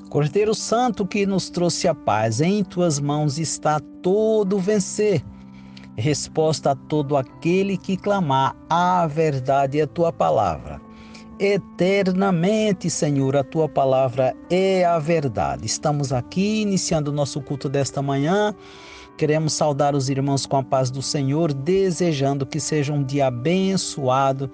Cordeiro Santo que nos trouxe a paz, em tuas mãos está todo vencer. Resposta a todo aquele que clamar a verdade e a tua palavra. Eternamente, Senhor, a tua palavra é a verdade. Estamos aqui iniciando o nosso culto desta manhã. Queremos saudar os irmãos com a paz do Senhor, desejando que seja um dia abençoado.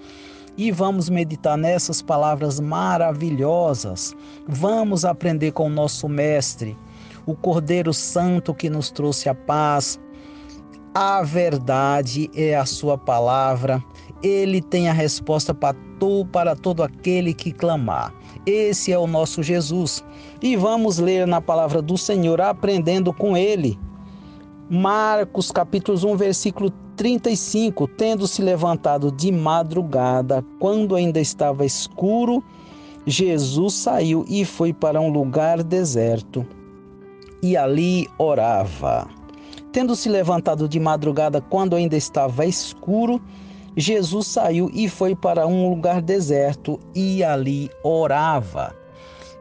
E vamos meditar nessas palavras maravilhosas. Vamos aprender com o nosso Mestre, o Cordeiro Santo que nos trouxe a paz. A verdade é a sua palavra. Ele tem a resposta para todo aquele que clamar. Esse é o nosso Jesus. E vamos ler na palavra do Senhor, aprendendo com ele. Marcos capítulo 1, versículo 35. Tendo se levantado de madrugada, quando ainda estava escuro, Jesus saiu e foi para um lugar deserto. E ali orava. Tendo se levantado de madrugada, quando ainda estava escuro, Jesus saiu e foi para um lugar deserto e ali orava.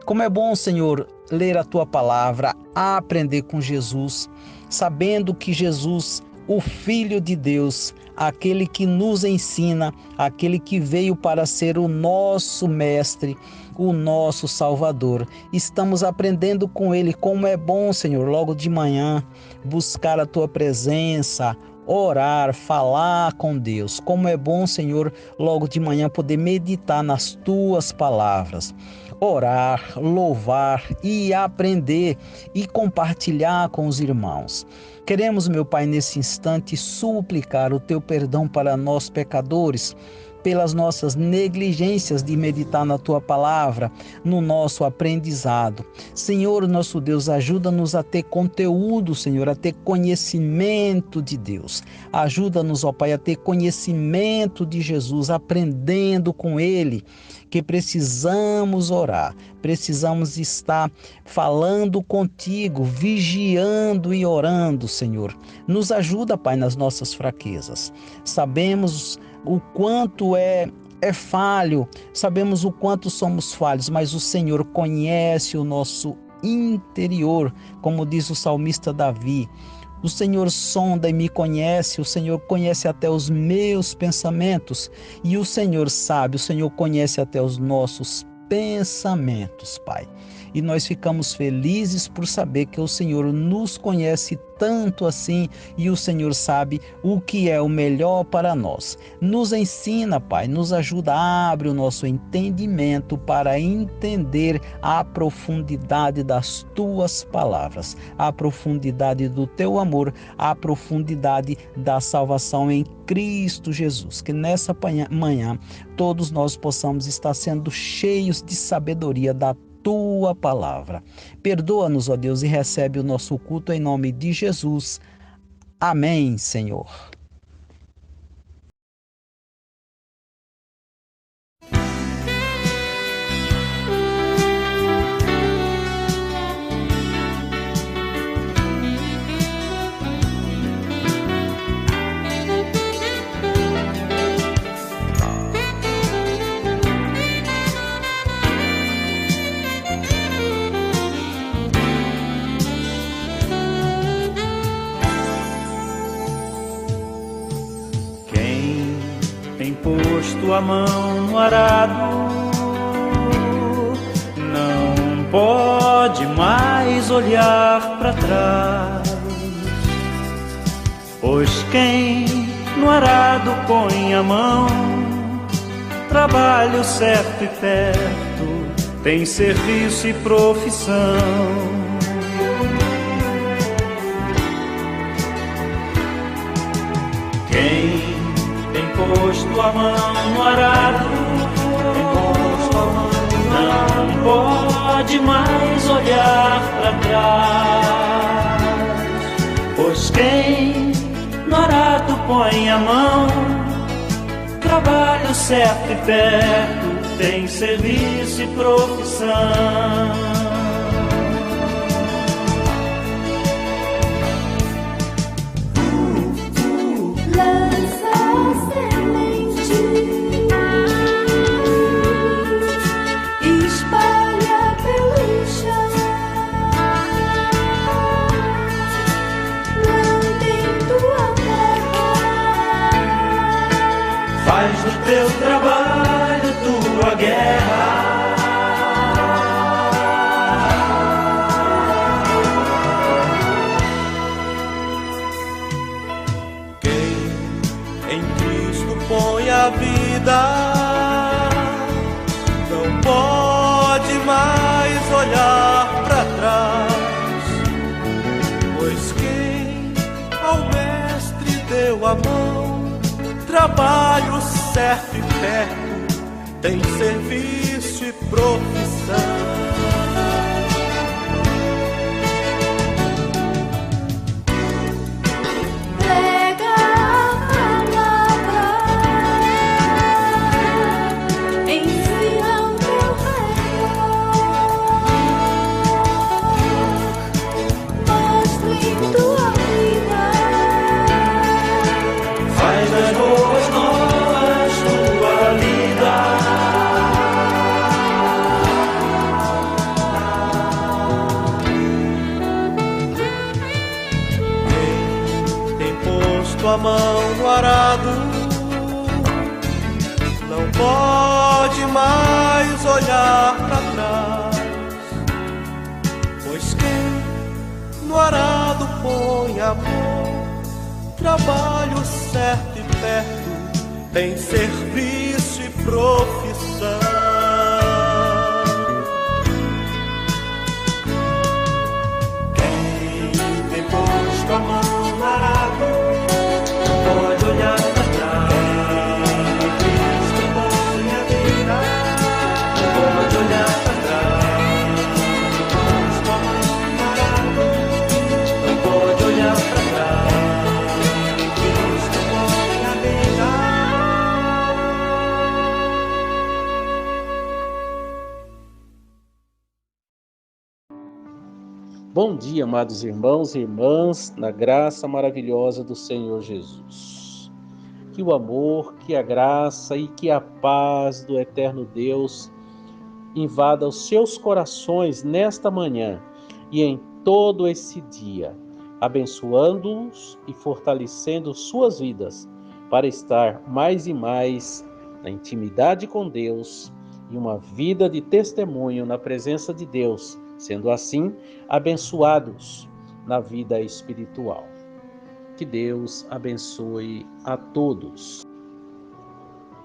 Como é bom, Senhor, ler a tua palavra, aprender com Jesus, sabendo que Jesus, o Filho de Deus, aquele que nos ensina, aquele que veio para ser o nosso Mestre, o nosso Salvador. Estamos aprendendo com Ele. Como é bom, Senhor, logo de manhã, buscar a Tua presença, orar, falar com Deus. Como é bom, Senhor, logo de manhã poder meditar nas Tuas palavras. Orar, louvar e aprender e compartilhar com os irmãos. Queremos, meu Pai, nesse instante suplicar o Teu perdão para nós pecadores, pelas nossas negligências de meditar na Tua palavra, no nosso aprendizado. Senhor, nosso Deus, ajuda-nos a ter conteúdo, Senhor, a ter conhecimento de Deus. Ajuda-nos, ó Pai, a ter conhecimento de Jesus, aprendendo com Ele, que precisamos orar, precisamos estar falando contigo, vigiando e orando, Senhor. Nos ajuda, Pai, nas nossas fraquezas. Sabemos o quanto é falho, sabemos o quanto somos falhos, mas o Senhor conhece o nosso interior, como diz o salmista Davi. O Senhor sonda e me conhece, o Senhor conhece até os meus pensamentos, e o Senhor sabe, o Senhor conhece até os nossos pensamentos, Pai. E nós ficamos felizes por saber que o Senhor nos conhece tanto assim e o Senhor sabe o que é o melhor para nós. Nos ensina, Pai, nos ajuda, abre o nosso entendimento para entender a profundidade das Tuas palavras, a profundidade do Teu amor, a profundidade da salvação em Cristo Jesus. Que nessa manhã todos nós possamos estar sendo cheios de sabedoria da Tua palavra. Perdoa-nos, ó Deus, e recebe o nosso culto em nome de Jesus. Amém, Senhor. Posto a mão no arado, não pode mais olhar para trás, pois quem no arado põe a mão, trabalho certo e perto, tem serviço e profissão. Quem posto a mão no arado, não pode mais olhar para trás, pois quem no arado põe a mão, trabalho certo e perto, tem serviço e profissão. Lança a semente. guerra. Põe a vida, não pode mais olhar para trás, pois quem ao mestre deu a mão, trabalho certo e perto, tem serviço e profissão. A mão no arado, não pode mais olhar para trás, pois quem no arado põe a mão, trabalho certo e perto, tem serviço e profissão. Quem tem posto a mão no arado, pode olhar para trás, Cristo põe a vida, pode olhar para trás, Cristo amado, não pode olhar para trás, Cristo põe a vida. Bom dia, amados irmãos e irmãs, na graça maravilhosa do Senhor Jesus. Que o amor, que a graça e que a paz do eterno Deus invada os seus corações nesta manhã e em todo esse dia, abençoando-os e fortalecendo suas vidas para estar mais e mais na intimidade com Deus e uma vida de testemunho na presença de Deus, sendo assim abençoados na vida espiritual. Que Deus abençoe a todos.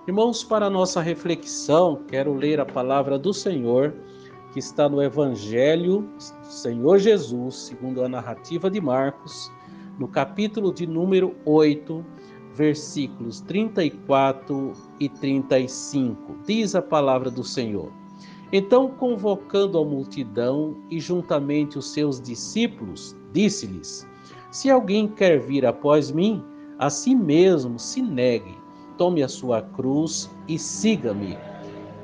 Irmãos, para a nossa reflexão, quero ler a palavra do Senhor, que está no Evangelho do Senhor Jesus, segundo a narrativa de Marcos, no capítulo de número 8, versículos 34 e 35. Diz a palavra do Senhor: Então, convocando a multidão e juntamente os seus discípulos, disse-lhes: Se alguém quer vir após mim, a si mesmo se negue, tome a sua cruz e siga-me.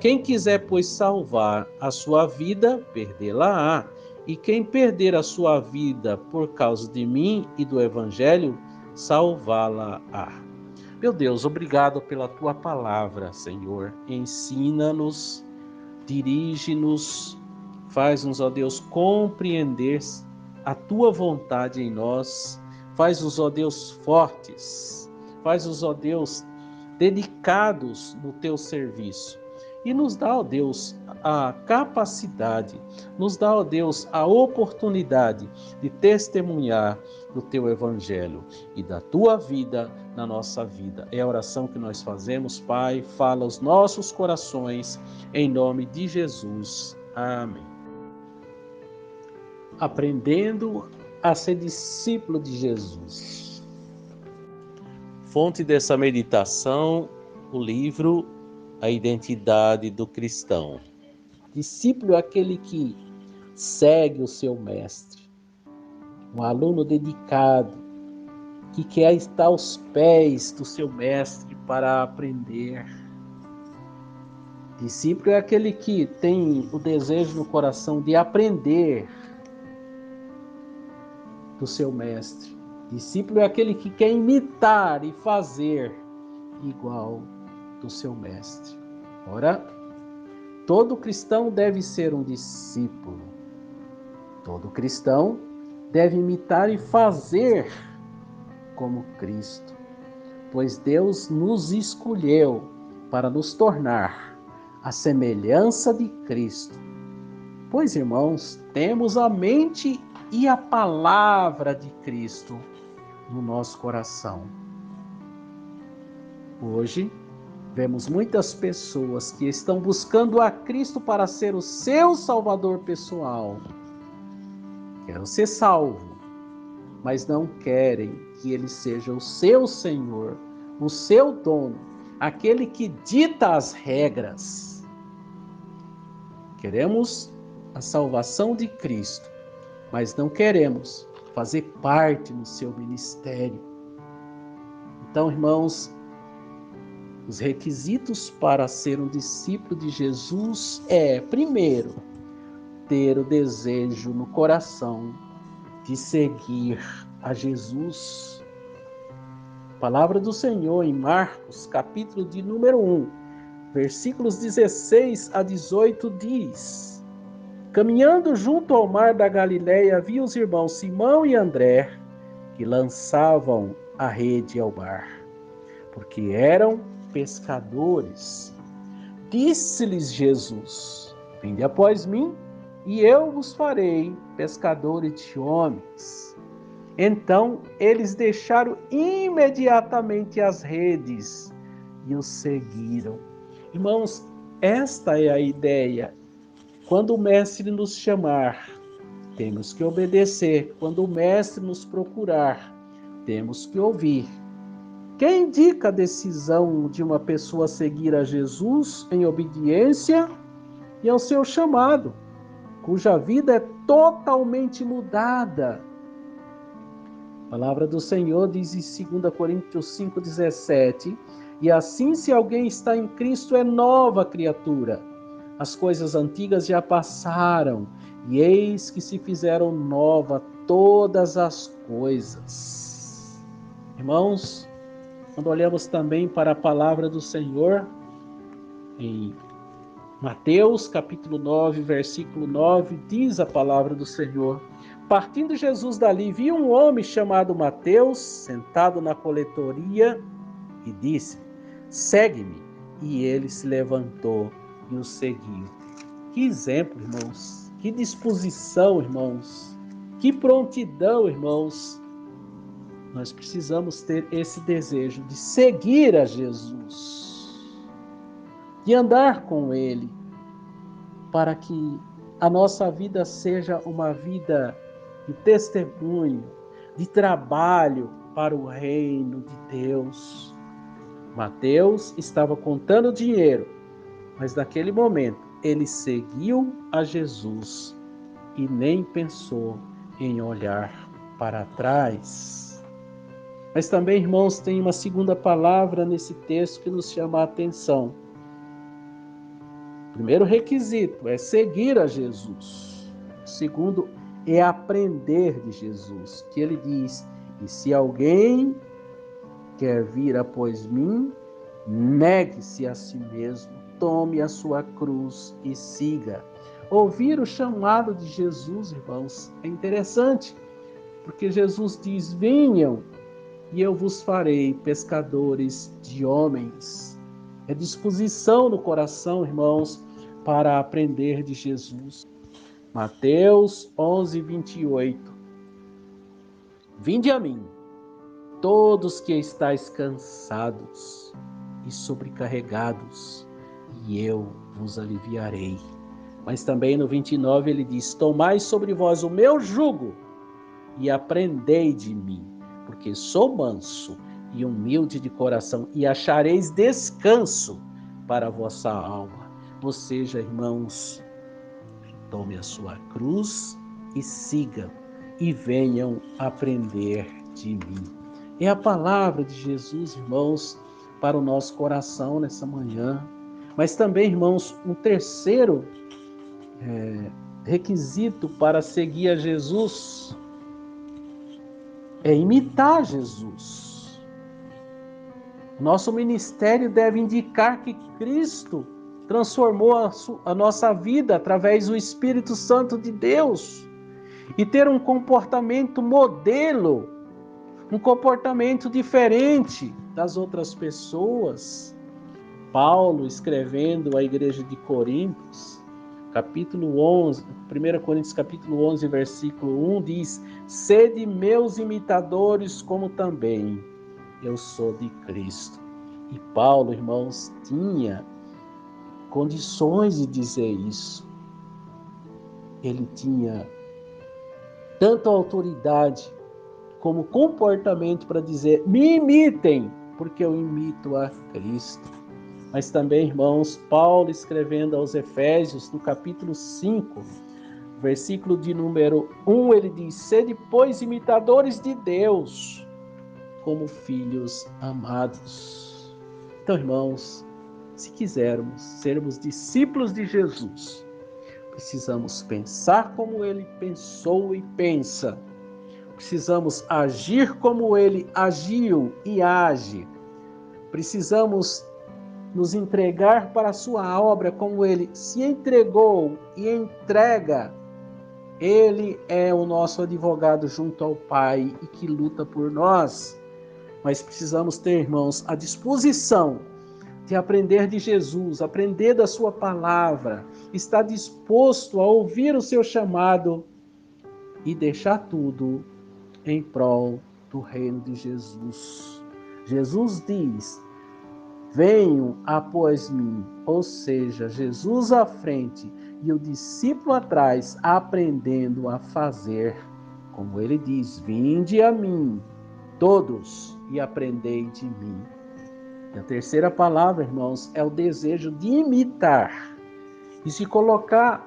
Quem quiser, pois, salvar a sua vida, perdê-la-á. E quem perder a sua vida por causa de mim e do Evangelho, salvá-la-á. Meu Deus, obrigado pela tua palavra, Senhor. Ensina-nos, dirige-nos, faz-nos, ó Deus, compreender a tua vontade em nós, faz-nos, ó Deus, fortes, faz-nos, ó Deus, dedicados no teu serviço. E nos dá, ó Deus, a capacidade, nos dá, ó Deus, a oportunidade de testemunhar do teu Evangelho e da tua vida na nossa vida. É a oração que nós fazemos, Pai. Fala aos nossos corações, em nome de Jesus. Amém. Aprendendo a ser discípulo de Jesus. Fonte dessa meditação, o livro A Identidade do Cristão. Discípulo é aquele que segue o seu mestre, um aluno dedicado, que quer estar aos pés do seu mestre para aprender. Discípulo é aquele que tem o desejo no coração de aprender do seu mestre. Discípulo é aquele que quer imitar e fazer igual do seu mestre. Ora, todo cristão deve ser um discípulo. Todo cristão deve imitar e fazer como Cristo, pois Deus nos escolheu para nos tornar a semelhança de Cristo. Pois, irmãos, temos a mente e a palavra de Cristo no nosso coração. Hoje, vemos muitas pessoas que estão buscando a Cristo para ser o seu salvador pessoal. Querem ser salvos, mas não querem que Ele seja o seu Senhor, o seu dono, aquele que dita as regras. Queremos a salvação de Cristo, mas não queremos fazer parte no seu ministério. Então, irmãos, os requisitos para ser um discípulo de Jesus é, primeiro, ter o desejo no coração de seguir a Jesus. A palavra do Senhor em Marcos, capítulo de número 1, versículos 16 a 18 diz: Caminhando junto ao mar da Galileia, havia os irmãos Simão e André, que lançavam a rede ao mar, porque eram pescadores. Disse-lhes Jesus: Vinde após mim, e eu vos farei pescadores de homens. Então eles deixaram imediatamente as redes e o seguiram. Irmãos, esta é a ideia. Quando o Mestre nos chamar, temos que obedecer. Quando o Mestre nos procurar, temos que ouvir. Quem indica a decisão de uma pessoa seguir a Jesus em obediência e ao seu chamado, cuja vida é totalmente mudada? A palavra do Senhor diz em 2 Coríntios 5,17: E assim, se alguém está em Cristo, é nova criatura. As coisas antigas já passaram, e eis que se fizeram nova todas as coisas. Irmãos, quando olhamos também para a palavra do Senhor, em Mateus capítulo 9, versículo 9, diz a palavra do Senhor: Partindo Jesus dali, viu um homem chamado Mateus, sentado na coletoria, e disse: Segue-me. E ele se levantou e o seguiu. Que exemplo, irmãos! Que disposição, irmãos! Que prontidão, irmãos! Nós precisamos ter esse desejo de seguir a Jesus, de andar com Ele, para que a nossa vida seja uma vida de testemunho, de trabalho para o reino de Deus. Mateus estava contando dinheiro, mas naquele momento ele seguiu a Jesus e nem pensou em olhar para trás. Mas também, irmãos, tem uma segunda palavra nesse texto que nos chama a atenção. O primeiro requisito é seguir a Jesus. O segundo é aprender de Jesus, que ele diz: E se alguém quer vir após mim, negue-se a si mesmo, tome a sua cruz e siga. Ouvir o chamado de Jesus, irmãos, é interessante, porque Jesus diz: Venham e eu vos farei pescadores de homens. É disposição no coração, irmãos, para aprender de Jesus. Mateus 11, 28. Vinde a mim, todos que estáis cansados e sobrecarregados, e eu vos aliviarei. Mas também no 29 ele diz: Tomai sobre vós o meu jugo e aprendei de mim, porque sou manso e humilde de coração, e achareis descanso para a vossa alma. Ou seja, irmãos, tome a sua cruz e sigam, e venham aprender de mim. É a palavra de Jesus, irmãos, para o nosso coração nessa manhã. Mas também, irmãos, um terceiro requisito para seguir a Jesus é imitar Jesus. Nosso ministério deve indicar que Cristo transformou a nossa vida através do Espírito Santo de Deus, e ter um comportamento modelo, um comportamento diferente das outras pessoas. Paulo, escrevendo à igreja de Coríntios, capítulo 11, 1 Coríntios capítulo 11, versículo 1, diz: sede meus imitadores, como também eu sou de Cristo. E Paulo, irmãos, tinha condições de dizer isso. Ele tinha tanto autoridade como comportamento para dizer: me imitem, porque eu imito a Cristo. Mas também, irmãos, Paulo, escrevendo aos Efésios, no capítulo 5, versículo de número 1, ele diz: sede, pois, imitadores de Deus, como filhos amados. Então, irmãos, se quisermos sermos discípulos de Jesus, precisamos pensar como ele pensou e pensa. Precisamos agir como ele agiu e age. Precisamos nos entregar para a sua obra como ele se entregou e entrega. Ele é o nosso advogado junto ao Pai e que luta por nós. Mas precisamos ter, irmãos, a disposição de aprender de Jesus, aprender da sua palavra, estar disposto a ouvir o seu chamado e deixar tudo em prol do reino de Jesus. Jesus diz: venham após mim, ou seja, Jesus à frente e o discípulo atrás, aprendendo a fazer. Como ele diz: vinde a mim, todos, e aprendei de mim. E a terceira palavra, irmãos, é o desejo de imitar e se colocar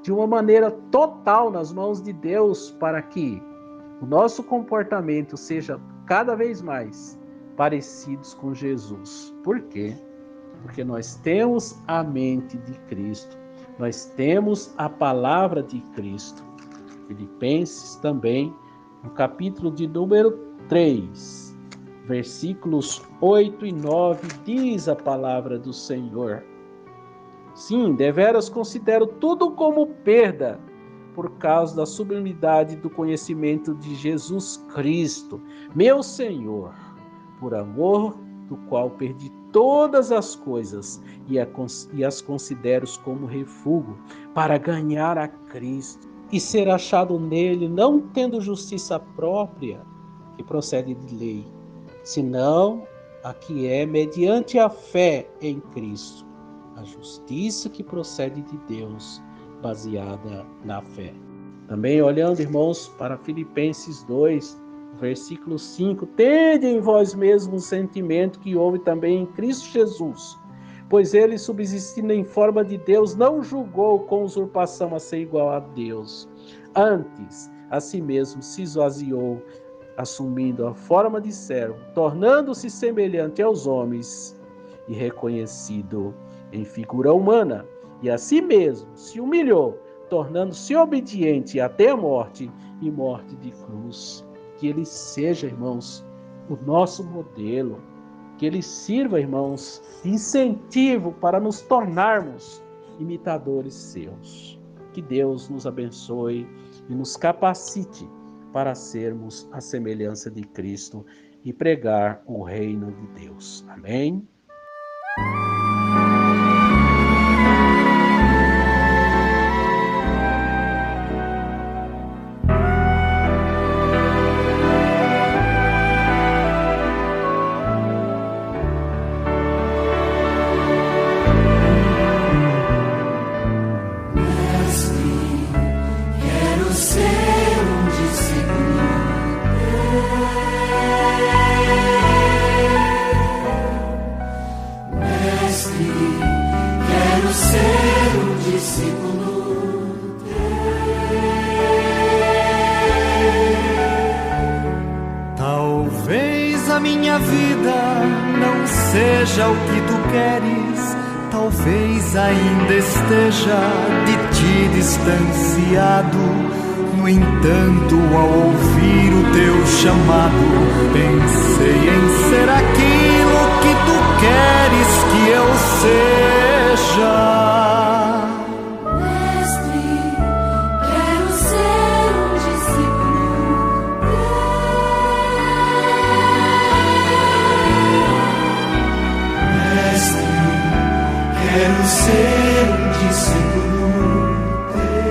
de uma maneira total nas mãos de Deus, para que o nosso comportamento seja cada vez mais parecidos com Jesus. Por quê? Porque nós temos a mente de Cristo, nós temos a palavra de Cristo. Filipenses também, no capítulo de número 3, versículos 8 e 9, diz a palavra do Senhor: sim, deveras considero tudo como perda, por causa da sublimidade do conhecimento de Jesus Cristo, meu Senhor, por amor do qual perdi todas as coisas e as considero como refúgio, para ganhar a Cristo e ser achado nele, não tendo justiça própria, que procede de lei, senão a que é mediante a fé em Cristo, a justiça que procede de Deus, baseada na fé. Também olhando, irmãos, para Filipenses 2, versículo 5, tende em vós mesmos o sentimento que houve também em Cristo Jesus, pois ele, subsistindo em forma de Deus, não julgou com usurpação a ser igual a Deus. Antes, a si mesmo se esvaziou, assumindo a forma de servo, tornando-se semelhante aos homens e reconhecido em figura humana, e a si mesmo se humilhou, tornando-se obediente até a morte e morte de cruz. Que ele seja, irmãos, o nosso modelo, que ele sirva, irmãos, de incentivo para nos tornarmos imitadores seus. Que Deus nos abençoe e nos capacite para sermos a semelhança de Cristo e pregar o reino de Deus. Amém? Talvez a minha vida não seja o que tu queres, talvez ainda esteja de ti distanciado. No entanto, ao ouvir o teu chamado, pensei em ser aquilo que tu queres que eu seja. ser um discípulo teu.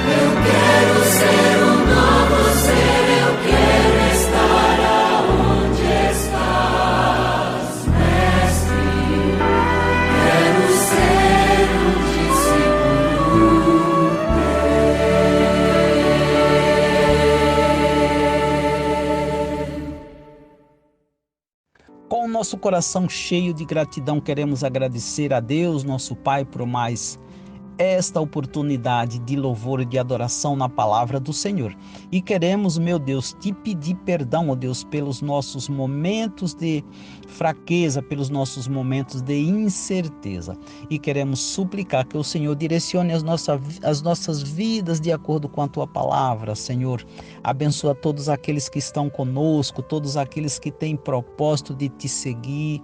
Eu quero ser um novo ser, eu quero estar aonde estás, mestre. Quero ser um discípulo teu. Com o nosso coração cheio de gratidão, queremos agradecer a Deus, nosso Pai, por mais esta oportunidade de louvor e de adoração na palavra do Senhor. E queremos, meu Deus, te pedir perdão, ó Deus, pelos nossos momentos de fraqueza, pelos nossos momentos de incerteza. E queremos suplicar que o Senhor direcione as nossas vidas de acordo com a tua palavra, Senhor. Abençoa todos aqueles que estão conosco, todos aqueles que têm propósito de te seguir,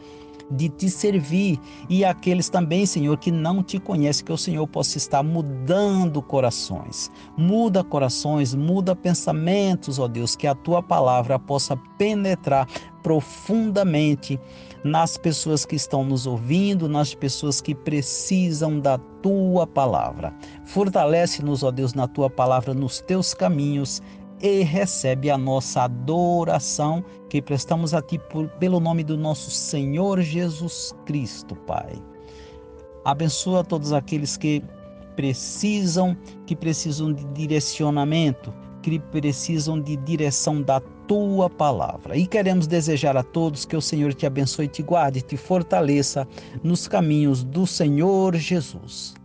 de te servir, e aqueles também, Senhor, que não te conhecem, que o Senhor possa estar mudando corações. Muda corações, muda pensamentos, ó Deus, que a tua palavra possa penetrar profundamente nas pessoas que estão nos ouvindo, nas pessoas que precisam da tua palavra. Fortalece-nos, ó Deus, na tua palavra, nos teus caminhos, e recebe a nossa adoração que prestamos a Ti pelo nome do nosso Senhor Jesus Cristo, Pai. Abençoa todos aqueles que precisam de direcionamento, que precisam de direção da Tua palavra. E queremos desejar a todos que o Senhor te abençoe, te guarde, te fortaleça nos caminhos do Senhor Jesus.